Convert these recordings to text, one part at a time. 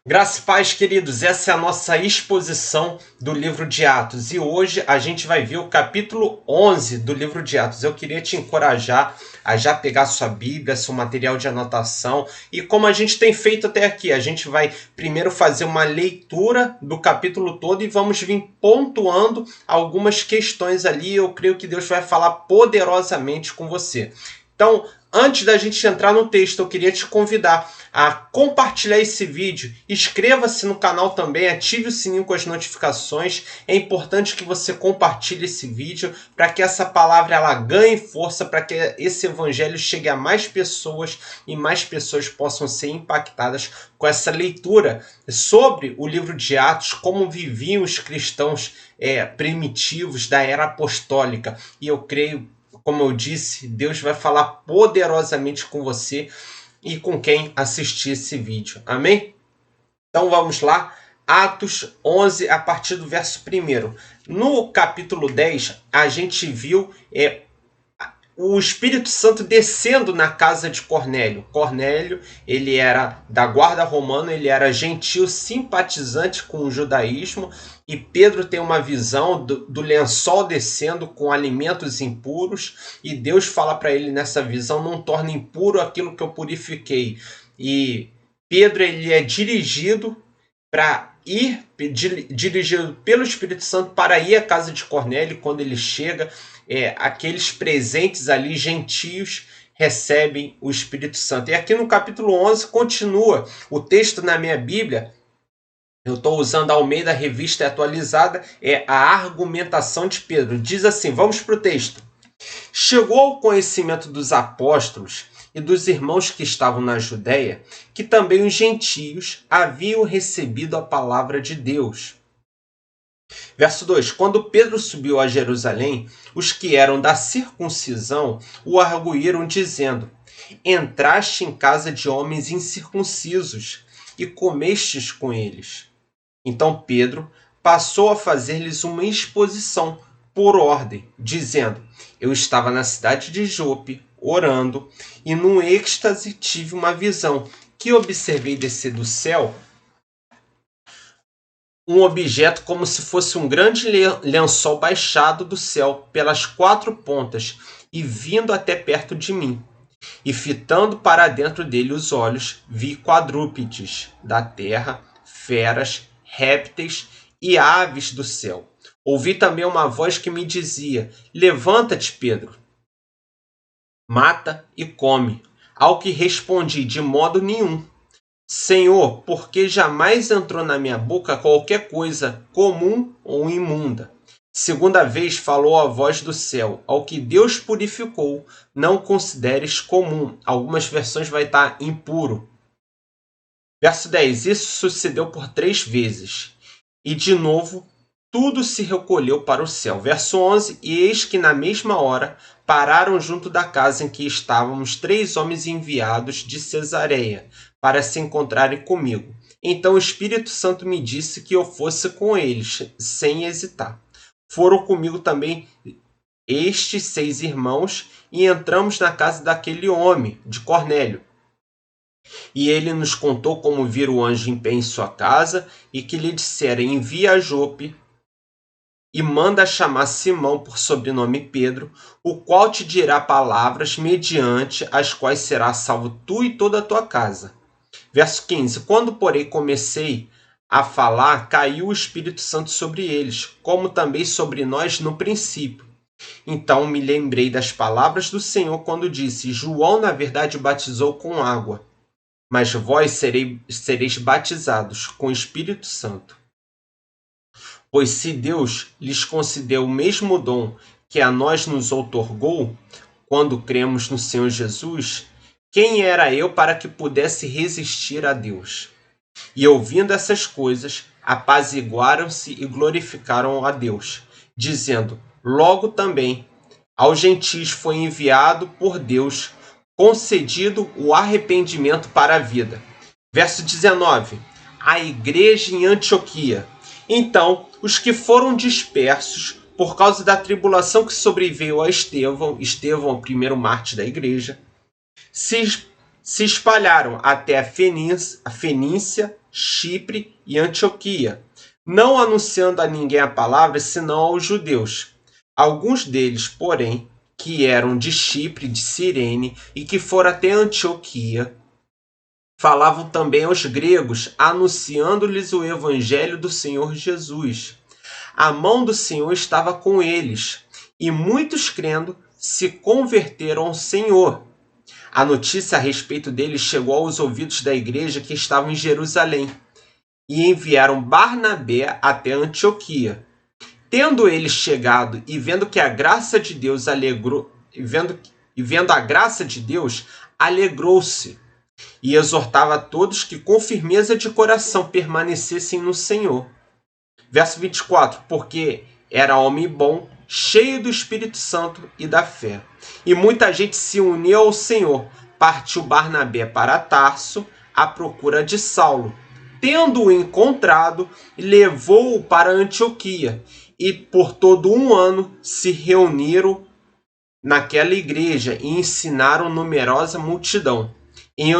Graça e paz, queridos, essa é a nossa exposição do livro de Atos e hoje a gente vai ver o capítulo 11 do livro de Atos. Eu queria te encorajar a já pegar sua Bíblia, seu material de anotação e como a gente tem feito até aqui, a gente vai primeiro fazer uma leitura do capítulo todo e vamos vir pontuando algumas questões ali. Eu creio que Deus vai falar poderosamente com você. Então, antes da gente entrar no texto, eu queria te convidar a compartilhar esse vídeo, inscreva-se no canal também, ative o sininho com as notificações. É importante que você compartilhe esse vídeo para que essa palavra ela ganhe força, para que esse evangelho chegue a mais pessoas e mais pessoas possam ser impactadas com essa leitura sobre o livro de Atos, como viviam os cristãos primitivos da era apostólica. E eu creio, como eu disse, Deus vai falar poderosamente com você e com quem assistir esse vídeo. Amém? Então vamos lá. Atos 11, a partir do verso 1. No capítulo 10, a gente viu o Espírito Santo descendo na casa de Cornélio. Cornélio, ele era da guarda romana, ele era gentil, simpatizante com o judaísmo, e Pedro tem uma visão do lençol descendo com alimentos impuros, e Deus fala para ele nessa visão: não torne impuro aquilo que eu purifiquei. E Pedro, ele é dirigido para ir, dirigido pelo Espírito Santo para ir à casa de Cornélio. Quando ele chega, aqueles presentes ali gentios recebem o Espírito Santo. E aqui no capítulo 11 continua o texto. Na minha Bíblia, eu estou usando a Almeida Revista Atualizada, é a argumentação de Pedro. Diz assim, vamos para o texto. Chegou ao conhecimento dos apóstolos e dos irmãos que estavam na Judéia, que também os gentios haviam recebido a palavra de Deus. Verso 2. Quando Pedro subiu a Jerusalém, os que eram da circuncisão o arguíram, dizendo: entraste em casa de homens incircuncisos e comestes com eles. Então Pedro passou a fazer-lhes uma exposição por ordem, dizendo: eu estava na cidade de Jope, orando, e num êxtase tive uma visão, que observei descer do céu um objeto como se fosse um grande lençol baixado do céu pelas quatro pontas e vindo até perto de mim. E fitando para dentro dele os olhos, vi quadrúpedes da terra, feras, répteis e aves do céu. Ouvi também uma voz que me dizia: levanta-te, Pedro, mata e come. Ao que respondi: de modo nenhum, Senhor, porque jamais entrou na minha boca qualquer coisa comum ou imunda. Segunda vez falou a voz do céu: ao que Deus purificou, não consideres comum. Algumas versões vai estar impuro. Verso 10. Isso sucedeu por 3 vezes. E de novo, tudo se recolheu para o céu. Verso 11. E eis que na mesma hora pararam junto da casa em que estávamos 3 homens enviados de Cesareia para se encontrarem comigo. Então o Espírito Santo me disse que eu fosse com eles, sem hesitar. Foram comigo também estes 6 irmãos e entramos na casa daquele homem, de Cornélio. E ele nos contou como vira o anjo em pé em sua casa e que lhe dissera: envia a Jope e manda chamar Simão, por sobrenome Pedro, o qual te dirá palavras mediante as quais será salvo tu e toda a tua casa. Verso 15. Quando, porém, comecei a falar, caiu o Espírito Santo sobre eles, como também sobre nós no princípio. Então me lembrei das palavras do Senhor quando disse: João, na verdade, batizou com água, mas vós sereis batizados com o Espírito Santo. Pois se Deus lhes concedeu o mesmo dom que a nós nos outorgou, quando cremos no Senhor Jesus, quem era eu para que pudesse resistir a Deus? E ouvindo essas coisas, apaziguaram-se e glorificaram a Deus, dizendo: logo também aos gentios foi enviado por Deus, concedido o arrependimento para a vida. Verso 19. A igreja em Antioquia. Então, os que foram dispersos por causa da tribulação que sobreveio a Estevão, o primeiro mártir da igreja, se espalharam até a Fenícia Chipre e Antioquia, não anunciando a ninguém a palavra, senão aos judeus. Alguns deles, porém, que eram de Chipre, de Cirene, e que foram até Antioquia, falavam também aos gregos, anunciando-lhes o evangelho do Senhor Jesus. A mão do Senhor estava com eles, e muitos crendo se converteram ao Senhor. A notícia a respeito deles chegou aos ouvidos da igreja que estava em Jerusalém, e enviaram Barnabé até Antioquia. Tendo eles chegado e vendo que a graça de Deus vendo a graça de Deus, alegrou-se e exortava a todos que com firmeza de coração permanecessem no Senhor. Verso 24, porque era homem bom, cheio do Espírito Santo e da fé. E muita gente se uniu ao Senhor. Partiu Barnabé para Tarso à procura de Saulo. Tendo-o encontrado, levou-o para Antioquia. E por todo um ano se reuniram naquela igreja e ensinaram numerosa multidão. Em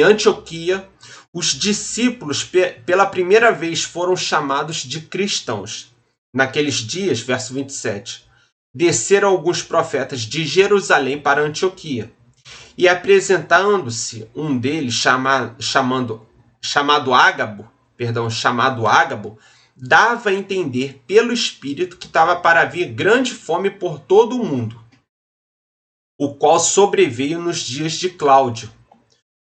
Antioquia, os discípulos pela primeira vez foram chamados de cristãos. Naqueles dias, verso 27, desceram alguns profetas de Jerusalém para Antioquia. E apresentando-se um deles, chamado Ágabo, dava a entender pelo Espírito que estava para vir grande fome por todo o mundo, o qual sobreveio nos dias de Cláudio.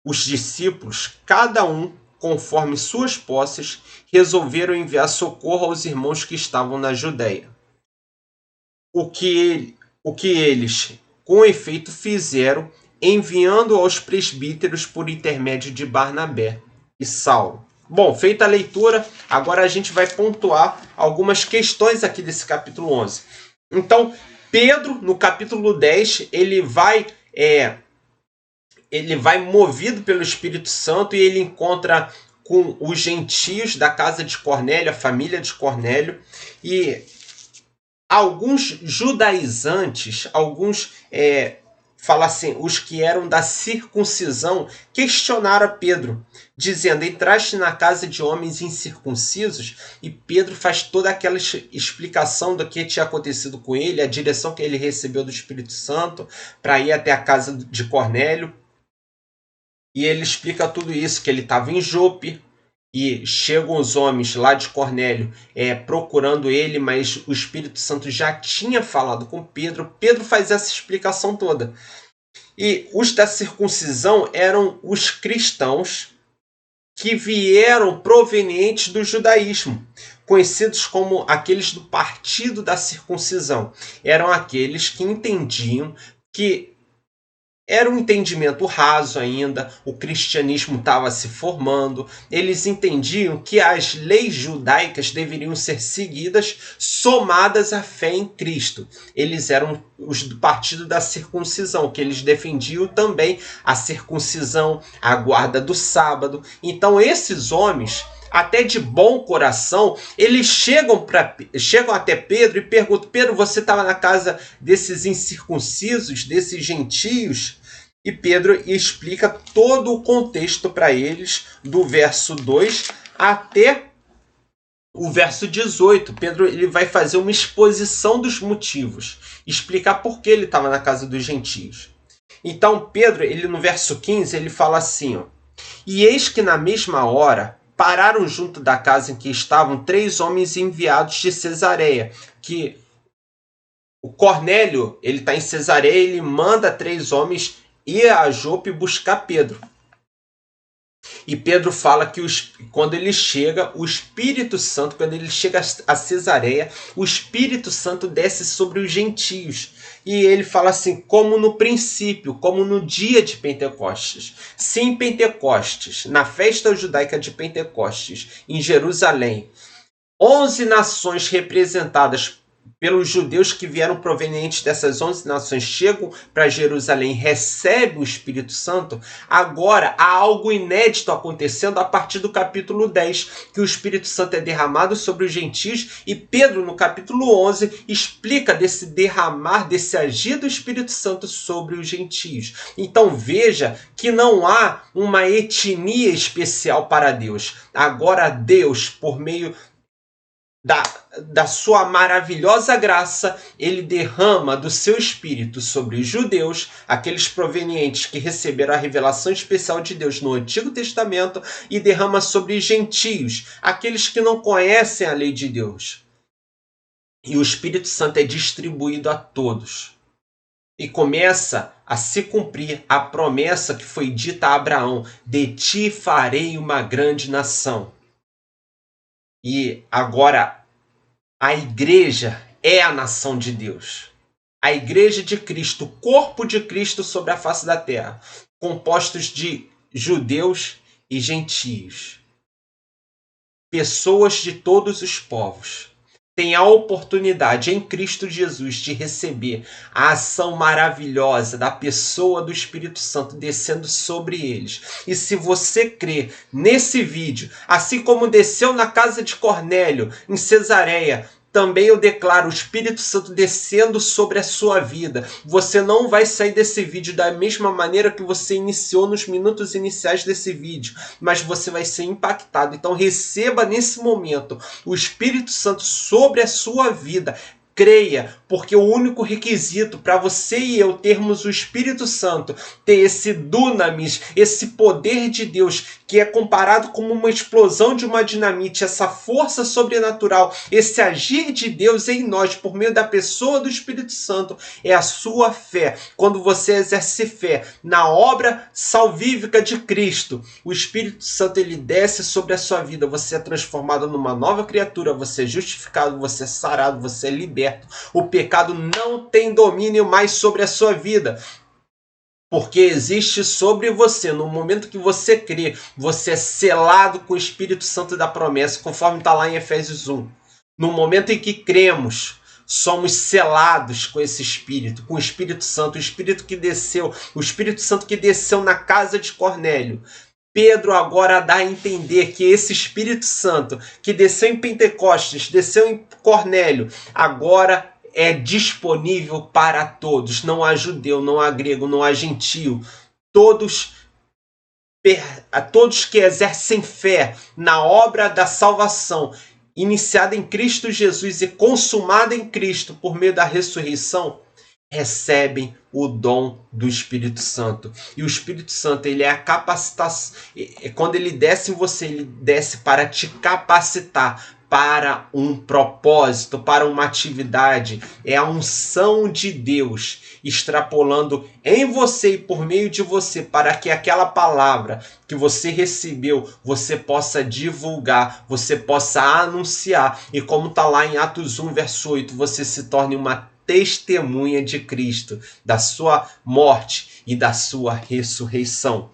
Os discípulos, cada um conforme suas posses, resolveram enviar socorro aos irmãos que estavam na Judéia. O que eles, com efeito, fizeram, enviando aos presbíteros por intermédio de Barnabé e Saulo. Bom, feita a leitura, agora a gente vai pontuar algumas questões aqui desse capítulo 11. Então, Pedro, no capítulo 10, ele vai movido pelo Espírito Santo e ele encontra com os gentios da casa de Cornélio, a família de Cornélio, e alguns judaizantes, os que eram da circuncisão, questionaram a Pedro, dizendo, entraste na casa de homens incircuncisos? E Pedro faz toda aquela explicação do que tinha acontecido com ele, a direção que ele recebeu do Espírito Santo para ir até a casa de Cornélio. E ele explica tudo isso, que ele estava em Jope, e chegam os homens lá de Cornélio procurando ele, mas o Espírito Santo já tinha falado com Pedro. Pedro faz essa explicação toda. E os da circuncisão eram os cristãos que vieram provenientes do judaísmo, conhecidos como aqueles do partido da circuncisão. Eram aqueles que entendiam que era um entendimento raso ainda, o cristianismo estava se formando, eles entendiam que as leis judaicas deveriam ser seguidas somadas à fé em Cristo. Eles eram os do partido da circuncisão, que eles defendiam também a circuncisão, a guarda do sábado. Então esses homens, até de bom coração, eles chegam até Pedro e perguntam, Pedro, você estava na casa desses incircuncisos, desses gentios? E Pedro explica todo o contexto para eles, do verso 2 até o verso 18. Pedro ele vai fazer uma exposição dos motivos, explicar por que ele estava na casa dos gentios. Então Pedro, ele no verso 15, ele fala assim, e eis que na mesma hora pararam junto da casa em que estavam 3 homens enviados de Cesareia, que o Cornélio, ele está em Cesareia, ele manda 3 homens ir a Jope buscar Pedro. E Pedro fala que quando ele chega, o Espírito Santo, quando ele chega a Cesareia, o Espírito Santo desce sobre os gentios. E ele fala assim, como no princípio, como no dia de Pentecostes. Sim, Pentecostes, na festa judaica de Pentecostes, em Jerusalém, 11 nações representadas pelos judeus que vieram provenientes dessas 11 nações, chegam para Jerusalém, recebem o Espírito Santo, agora há algo inédito acontecendo a partir do capítulo 10, que o Espírito Santo é derramado sobre os gentios, e Pedro, no capítulo 11, explica desse derramar, desse agir do Espírito Santo sobre os gentios. Então veja que não há uma etnia especial para Deus. Agora Deus, por meio da sua maravilhosa graça, ele derrama do seu Espírito sobre os judeus, aqueles provenientes que receberam a revelação especial de Deus no Antigo Testamento, e derrama sobre os gentios, aqueles que não conhecem a lei de Deus. E o Espírito Santo é distribuído a todos. E começa a se cumprir a promessa que foi dita a Abraão: de ti farei uma grande nação. E agora a igreja é a nação de Deus. A igreja de Cristo, o corpo de Cristo sobre a face da terra, compostos de judeus e gentios. Pessoas de todos os povos têm a oportunidade em Cristo Jesus de receber a ação maravilhosa da pessoa do Espírito Santo descendo sobre eles. E se você crê nesse vídeo, assim como desceu na casa de Cornélio, em Cesareia, também eu declaro o Espírito Santo descendo sobre a sua vida. Você não vai sair desse vídeo da mesma maneira que você iniciou nos minutos iniciais desse vídeo, mas você vai ser impactado. Então receba nesse momento o Espírito Santo sobre a sua vida. Creia, porque o único requisito para você e eu termos o Espírito Santo, ter esse dunamis, esse poder de Deus, que é comparado como uma explosão de uma dinamite, essa força sobrenatural, esse agir de Deus em nós por meio da pessoa do Espírito Santo, é a sua fé. Quando você exerce fé na obra salvífica de Cristo, o Espírito Santo ele desce sobre a sua vida, você é transformado numa nova criatura, você é justificado, você é sarado, você é liberto. O pecado não tem domínio mais sobre a sua vida, porque existe sobre você. No momento que você crê, você é selado com o Espírito Santo da promessa, conforme está lá em Efésios 1. No momento em que cremos, somos selados com esse Espírito, com o Espírito Santo, o Espírito que desceu, o Espírito Santo que desceu na casa de Cornélio. Pedro agora dá a entender que esse Espírito Santo que desceu em Pentecostes, desceu em Cornélio, agora é disponível para todos. Não há judeu, não há grego, não há gentio. Todos que exercem fé na obra da salvação, iniciada em Cristo Jesus e consumada em Cristo por meio da ressurreição, recebem o dom do Espírito Santo. E o Espírito Santo, ele é a capacitação. Quando ele desce em você, ele desce para te capacitar para um propósito, para uma atividade. É a unção de Deus extrapolando em você e por meio de você, para que aquela palavra que você recebeu, você possa divulgar, você possa anunciar. E como está lá em Atos 1, verso 8, você se torne uma testemunha de Cristo, da sua morte e da sua ressurreição.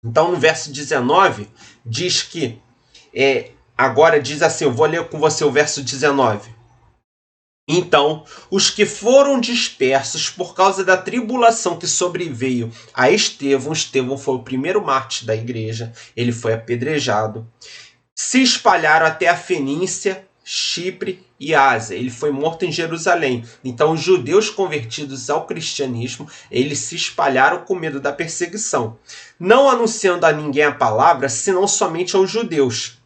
Então no verso 19 diz que, agora diz assim, eu vou ler com você o verso 19. Então, os que foram dispersos por causa da tribulação que sobreveio a Estevão foi o primeiro mártir da igreja, ele foi apedrejado, se espalharam até a Fenícia, Chipre e Ásia. Ele foi morto em Jerusalém. Então os judeus convertidos ao cristianismo, eles se espalharam com medo da perseguição, não anunciando a ninguém a palavra, senão somente aos judeus.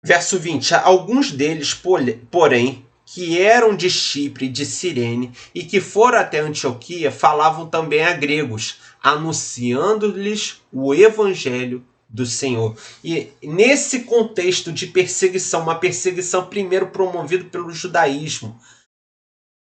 Verso 20. Alguns deles, porém, que eram de Chipre e de Cirene e que foram até Antioquia, falavam também a gregos, anunciando-lhes o evangelho do Senhor. E nesse contexto de perseguição, uma perseguição primeiro promovida pelo judaísmo,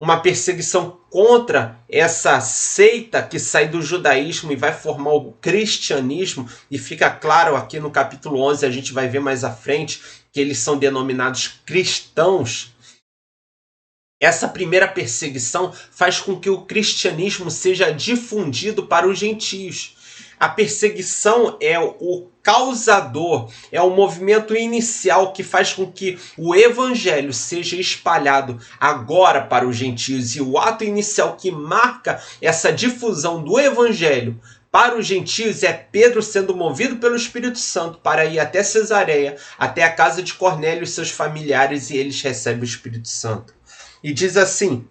uma perseguição contra essa seita que sai do judaísmo e vai formar o cristianismo, e fica claro aqui no capítulo 11, a gente vai ver mais à frente, que eles são denominados cristãos. Essa primeira perseguição faz com que o cristianismo seja difundido para os gentios. A perseguição é o causador, é o movimento inicial que faz com que o evangelho seja espalhado agora para os gentios. E o ato inicial que marca essa difusão do evangelho para os gentios é Pedro sendo movido pelo Espírito Santo para ir até Cesareia, até a casa de Cornélio e seus familiares, e eles recebem o Espírito Santo. E diz assim,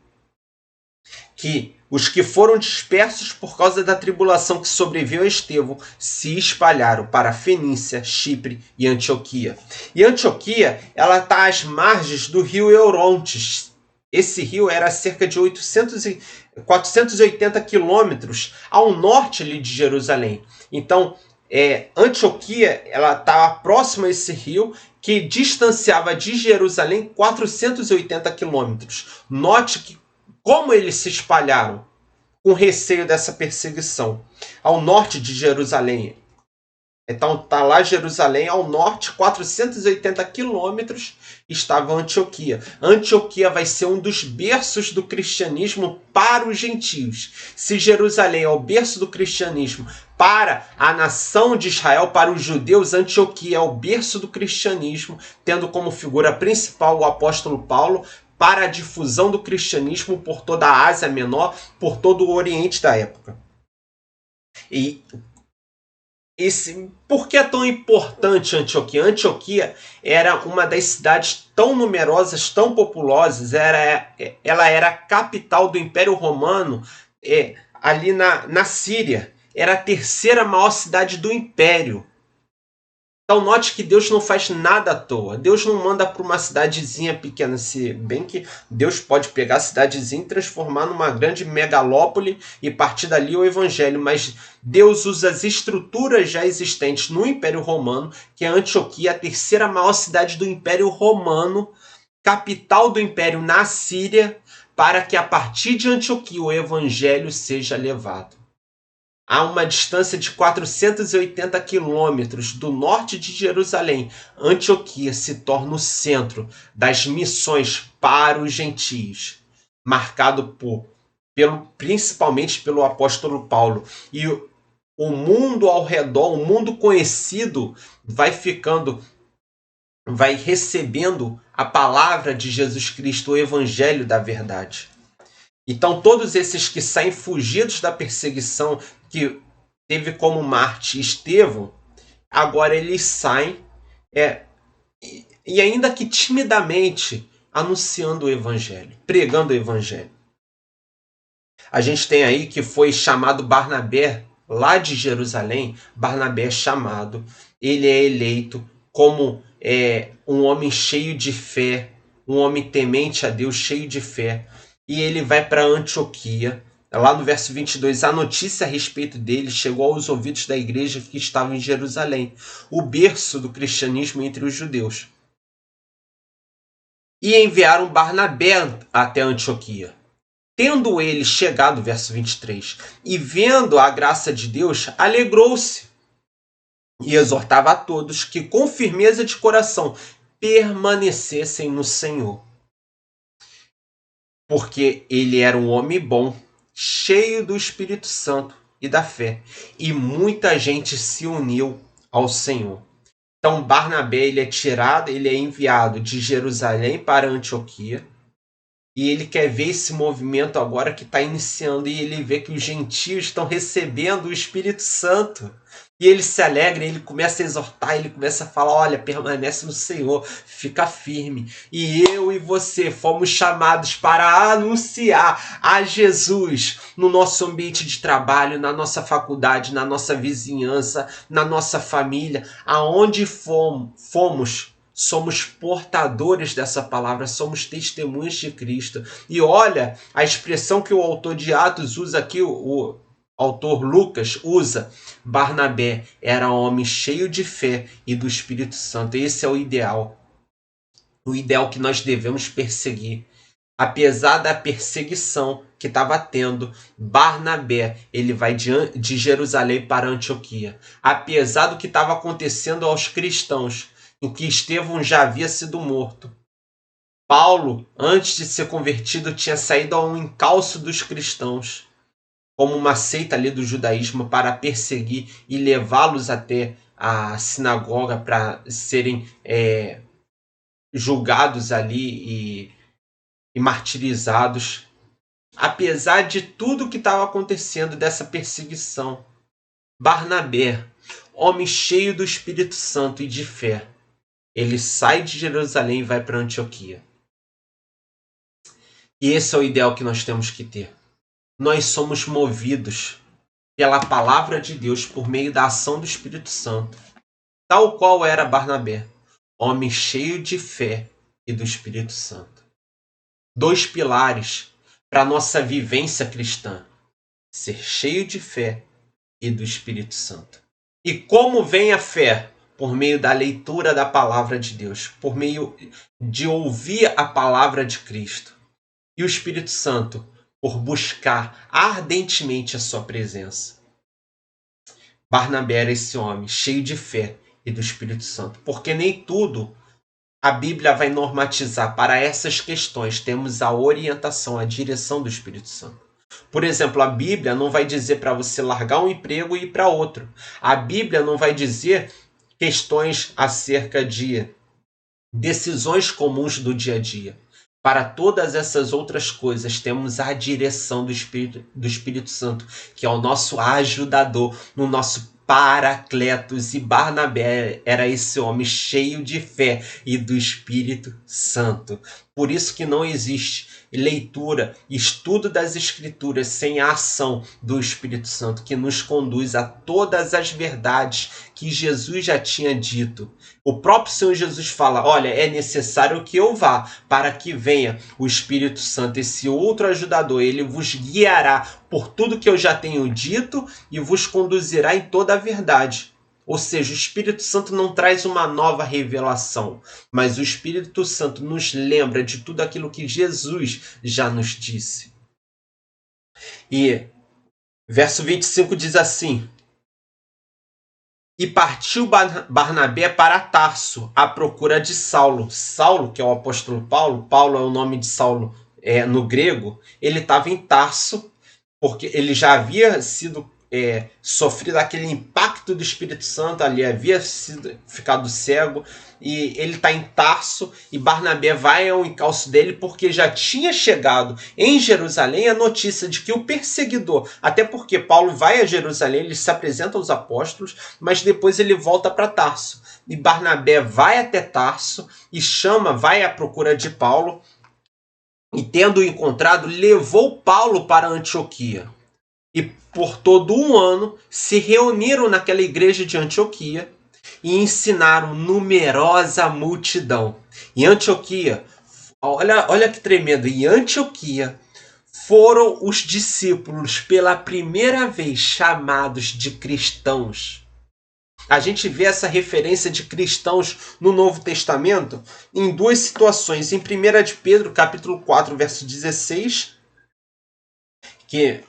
que os que foram dispersos por causa da tribulação que sobreveio a Estevão se espalharam para Fenícia, Chipre e Antioquia. E Antioquia, ela está às margens do rio Eurontes. Esse rio era cerca de 480 quilômetros ao norte ali de Jerusalém. Então, Antioquia, ela estava próxima a esse rio, que distanciava de Jerusalém 480 quilômetros. Note que como eles se espalharam com receio dessa perseguição. Ao norte de Jerusalém. Então está lá Jerusalém, ao norte, 480 quilômetros, estava Antioquia. Antioquia vai ser um dos berços do cristianismo para os gentios. Se Jerusalém é o berço do cristianismo para a nação de Israel, para os judeus, Antioquia é o berço do cristianismo, tendo como figura principal o apóstolo Paulo, para a difusão do cristianismo por toda a Ásia Menor, por todo o Oriente da época. E por que é tão importante Antioquia? Antioquia era uma das cidades tão numerosas, tão populosas, ela era a capital do Império Romano, ali na Síria. Era a terceira maior cidade do Império. Então note que Deus não faz nada à toa. Deus não manda para uma cidadezinha pequena, se bem que Deus pode pegar a cidadezinha e transformar numa grande megalópole e partir dali o evangelho, mas Deus usa as estruturas já existentes no Império Romano, que é Antioquia, a terceira maior cidade do Império Romano, capital do Império na Síria, para que a partir de Antioquia o evangelho seja levado. A uma distância de 480 quilômetros do norte de Jerusalém, Antioquia se torna o centro das missões para os gentios, marcado principalmente pelo apóstolo Paulo. E o mundo ao redor, o mundo conhecido, vai recebendo a palavra de Jesus Cristo, o evangelho da verdade. Então todos esses que saem fugidos da perseguição que teve como Marte Estevão, agora eles saem e ainda que timidamente anunciando o evangelho, pregando o evangelho. A gente tem aí que foi chamado Barnabé, lá de Jerusalém. Barnabé é chamado, ele é eleito como um homem cheio de fé, um homem temente a Deus, cheio de fé. E ele vai para Antioquia. Lá no verso 22, a notícia a respeito dele chegou aos ouvidos da igreja que estava em Jerusalém, o berço do cristianismo entre os judeus. E enviaram Barnabé até Antioquia. Tendo ele chegado, verso 23, e vendo a graça de Deus, alegrou-se e exortava a todos que com firmeza de coração permanecessem no Senhor. Porque ele era um homem bom, cheio do Espírito Santo e da fé, e muita gente se uniu ao Senhor. Então Barnabé ele é enviado de Jerusalém para Antioquia, e ele quer ver esse movimento agora que está iniciando, e ele vê que os gentios estão recebendo o Espírito Santo. E ele se alegra, ele começa a exortar, ele começa a falar, olha, permanece no Senhor, fica firme. E eu e você fomos chamados para anunciar a Jesus no nosso ambiente de trabalho, na nossa faculdade, na nossa vizinhança, na nossa família, aonde fomos. Somos portadores dessa palavra, somos testemunhas de Cristo. E olha a expressão que o autor de Atos usa aqui, o autor Lucas usa. Barnabé era um homem cheio de fé e do Espírito Santo. Esse é o ideal que nós devemos perseguir. Apesar da perseguição que estava tendo, Barnabé ele vai de Jerusalém para Antioquia. Apesar do que estava acontecendo aos cristãos, em que Estevão já havia sido morto. Paulo, antes de ser convertido, tinha saído ao encalço dos cristãos. como uma seita ali do judaísmo para perseguir e levá-los até a sinagoga para serem julgados ali e martirizados. Apesar de tudo que estava acontecendo, dessa perseguição, Barnabé, homem cheio do Espírito Santo e de fé, ele sai de Jerusalém e vai para Antioquia. E esse é o ideal que nós temos que ter. Nós somos movidos pela palavra de Deus por meio da ação do Espírito Santo, tal qual era Barnabé, homem cheio de fé e do Espírito Santo. 2 pilares para a nossa vivência cristã: ser cheio de fé e do Espírito Santo. E como vem a fé? Por meio da leitura da palavra de Deus, por meio de ouvir a palavra de Cristo. E o Espírito Santo, por buscar ardentemente a sua presença. Barnabé era esse homem, cheio de fé e do Espírito Santo. Porque nem tudo a Bíblia vai normatizar. Para essas questões, temos a orientação, a direção do Espírito Santo. Por exemplo, a Bíblia não vai dizer para você largar um emprego e ir para outro. A Bíblia não vai dizer questões acerca de decisões comuns do dia a dia. Para todas essas outras coisas, temos a direção do Espírito Santo, que é o nosso ajudador, no nosso Paracletos. E Barnabé era esse homem cheio de fé e do Espírito Santo. Por isso que não existe leitura, estudo das Escrituras sem a ação do Espírito Santo, que nos conduz a todas as verdades que Jesus já tinha dito. O próprio Senhor Jesus fala: olha, é necessário que eu vá, para que venha o Espírito Santo, esse outro ajudador. Ele vos guiará por tudo que eu já tenho dito e vos conduzirá em toda a verdade. Ou seja, o Espírito Santo não traz uma nova revelação, mas o Espírito Santo nos lembra de tudo aquilo que Jesus já nos disse. E verso 25 diz assim: e partiu Barnabé para Tarso, à procura de Saulo. Saulo, que é o apóstolo Paulo, Paulo é o nome de Saulo no grego, ele estava em Tarso, porque ele já havia sido sofrido aquele impacto do Espírito Santo, ali havia ficado cego, e ele está em Tarso, e Barnabé vai ao encalço dele, porque já tinha chegado em Jerusalém a notícia de que o perseguidor, até porque Paulo vai a Jerusalém, ele se apresenta aos apóstolos, mas depois ele volta para Tarso, e Barnabé vai até Tarso, e vai à procura de Paulo, e tendo encontrado, levou Paulo para Antioquia. E por todo um ano se reuniram naquela igreja de Antioquia e ensinaram numerosa multidão. Em Antioquia, olha que tremendo, em Antioquia foram os discípulos pela primeira vez chamados de cristãos. A gente vê essa referência de cristãos no Novo Testamento em 2 situações. Em 1 de Pedro, capítulo 4, verso 16, que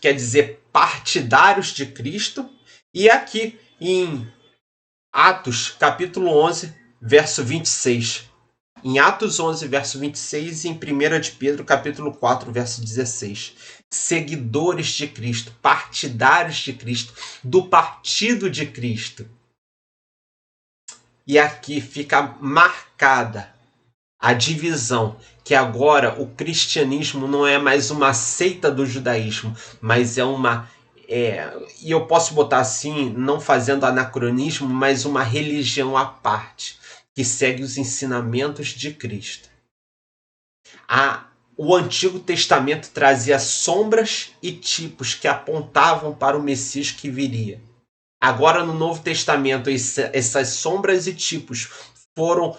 quer dizer partidários de Cristo, e aqui em Atos capítulo 11, verso 26. Em Atos 11, verso 26 e em 1 de Pedro capítulo 4, verso 16. Seguidores de Cristo, partidários de Cristo, do partido de Cristo. E aqui fica marcada a divisão, que agora o cristianismo não é mais uma seita do judaísmo, mas e eu posso botar assim, não fazendo anacronismo, mas uma religião à parte, que segue os ensinamentos de Cristo. O Antigo Testamento trazia sombras e tipos que apontavam para o Messias que viria. Agora, no Novo Testamento, essas sombras e tipos foram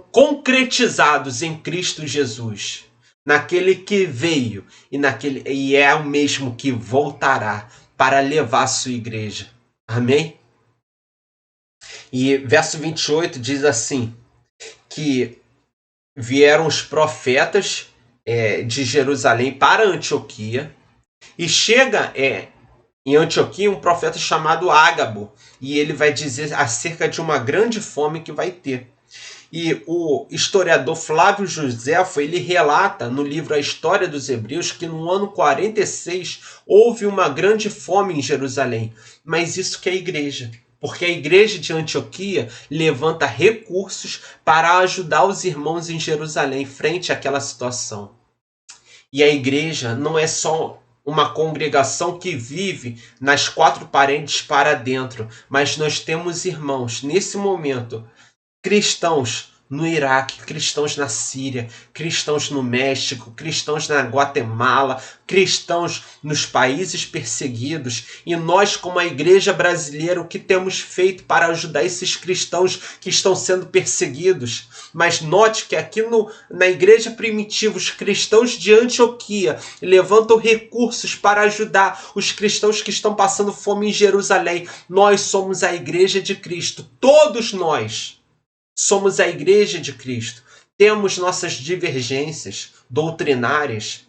concretizados em Cristo Jesus, naquele que veio e é o mesmo que voltará para levar a sua igreja. Amém? E verso 28 diz assim, que vieram os profetas de Jerusalém para Antioquia, e chega em Antioquia um profeta chamado Ágabo, e ele vai dizer acerca de uma grande fome que vai ter. E o historiador Flávio Joséfo, ele relata no livro A História dos Hebreus que no ano 46 houve uma grande fome em Jerusalém. Mas isso que é a igreja. Porque a igreja de Antioquia levanta recursos para ajudar os irmãos em Jerusalém frente àquela situação. E a igreja não é só uma congregação que vive nas quatro paredes para dentro, mas nós temos irmãos nesse momento, cristãos no Iraque, cristãos na Síria, cristãos no México, cristãos na Guatemala, cristãos nos países perseguidos. E nós, como a igreja brasileira, o que temos feito para ajudar esses cristãos que estão sendo perseguidos? Mas note que aqui na igreja primitiva, os cristãos de Antioquia levantam recursos para ajudar os cristãos que estão passando fome em Jerusalém. Nós somos a igreja de Cristo, todos nós. Somos a igreja de Cristo. Temos nossas divergências doutrinárias.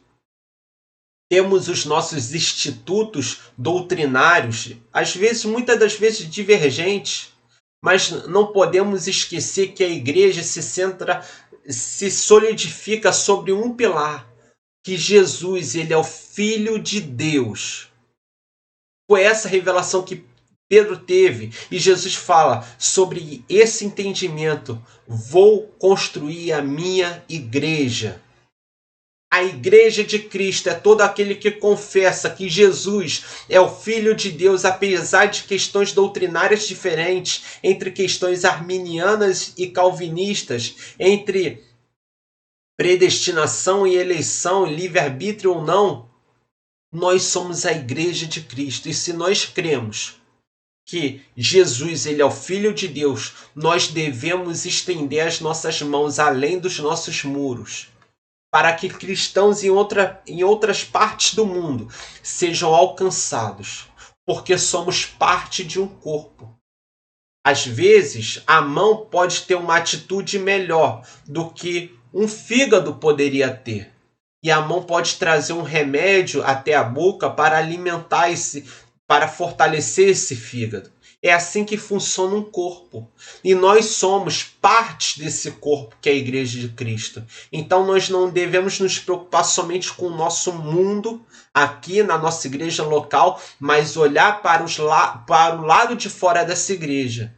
Temos os nossos institutos doutrinários, às vezes, muitas das vezes divergentes. Mas não podemos esquecer que a igreja se solidifica sobre um pilar. Que Jesus, ele é o Filho de Deus. Foi essa revelação que Pedro teve, e Jesus fala sobre esse entendimento: vou construir a minha igreja. A igreja de Cristo é todo aquele que confessa que Jesus é o Filho de Deus, apesar de questões doutrinárias diferentes, entre questões arminianas e calvinistas, entre predestinação e eleição, livre-arbítrio ou não. Nós somos a igreja de Cristo, e se nós cremos que Jesus, ele é o Filho de Deus, nós devemos estender as nossas mãos além dos nossos muros, para que cristãos em outras partes do mundo sejam alcançados, porque somos parte de um corpo. Às vezes, a mão pode ter uma atitude melhor do que um fígado poderia ter. E a mão pode trazer um remédio até a boca para alimentar para fortalecer esse fígado. É assim que funciona um corpo. E nós somos parte desse corpo que é a Igreja de Cristo. Então nós não devemos nos preocupar somente com o nosso mundo, aqui na nossa igreja local, mas olhar para o lado de fora dessa igreja.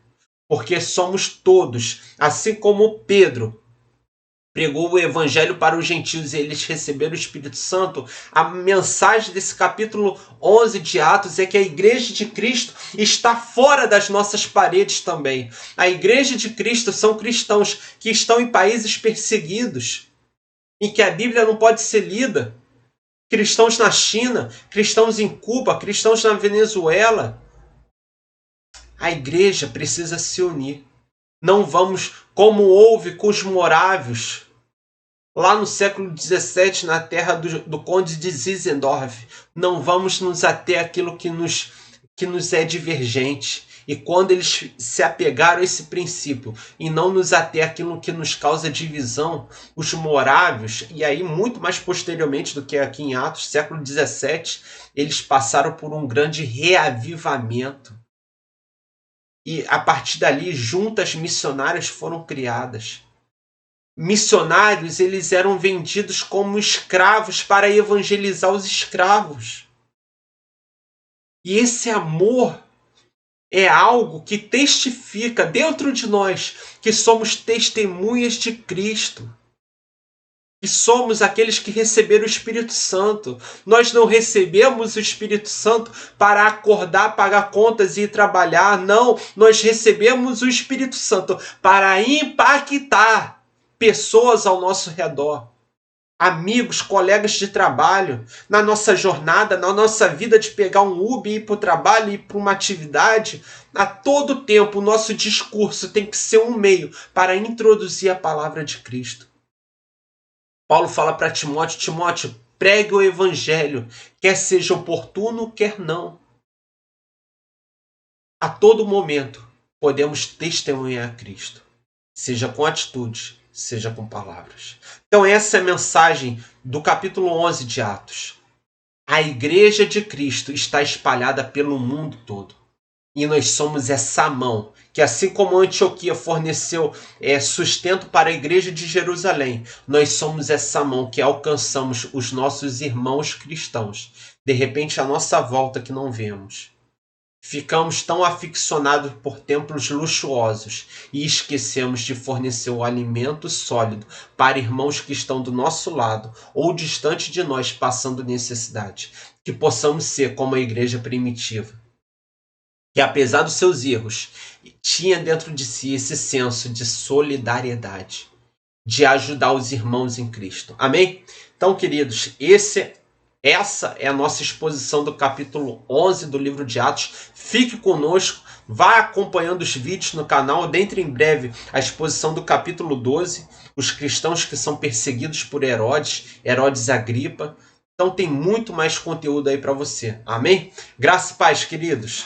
Porque somos todos, assim como Pedro pregou o evangelho para os gentios e eles receberam o Espírito Santo, a mensagem desse capítulo 11 de Atos é que a igreja de Cristo está fora das nossas paredes também. A igreja de Cristo são cristãos que estão em países perseguidos, em que a Bíblia não pode ser lida. Cristãos na China, cristãos em Cuba, cristãos na Venezuela. A igreja precisa se unir. Não vamos, como houve com os morávios, lá no século XVII, na terra do conde de Zinzendorf, não vamos nos ater àquilo que nos é divergente. E quando eles se apegaram a esse princípio e não nos ater àquilo que nos causa divisão, os morávios, e aí muito mais posteriormente do que aqui em Atos, século XVII, eles passaram por um grande reavivamento. E a partir dali, juntas missionárias foram criadas. Missionários, eles eram vendidos como escravos para evangelizar os escravos. E esse amor é algo que testifica dentro de nós que somos testemunhas de Cristo. E somos aqueles que receberam o Espírito Santo. Nós não recebemos o Espírito Santo para acordar, pagar contas e ir trabalhar. Não, nós recebemos o Espírito Santo para impactar pessoas ao nosso redor. Amigos, colegas de trabalho, na nossa jornada, na nossa vida de pegar um Uber e ir para o trabalho, ir para uma atividade. A todo tempo, o nosso discurso tem que ser um meio para introduzir a palavra de Cristo. Paulo fala para Timóteo: Timóteo, pregue o evangelho, quer seja oportuno, quer não. A todo momento podemos testemunhar a Cristo, seja com atitudes, seja com palavras. Então essa é a mensagem do capítulo 11 de Atos. A igreja de Cristo está espalhada pelo mundo todo. E nós somos essa mão, que assim como Antioquia forneceu sustento para a igreja de Jerusalém, nós somos essa mão que alcançamos os nossos irmãos cristãos. De repente, à nossa volta que não vemos. Ficamos tão aficionados por templos luxuosos e esquecemos de fornecer o alimento sólido para irmãos que estão do nosso lado ou distante de nós passando necessidade. Que possamos ser como a igreja primitiva, que apesar dos seus erros, tinha dentro de si esse senso de solidariedade, de ajudar os irmãos em Cristo. Amém? Então, queridos, essa é a nossa exposição do capítulo 11 do livro de Atos. Fique conosco, vá acompanhando os vídeos no canal. Dentro em breve a exposição do capítulo 12, os cristãos que são perseguidos por Herodes Agripa. Então tem muito mais conteúdo aí para você. Amém? Graça e paz, queridos.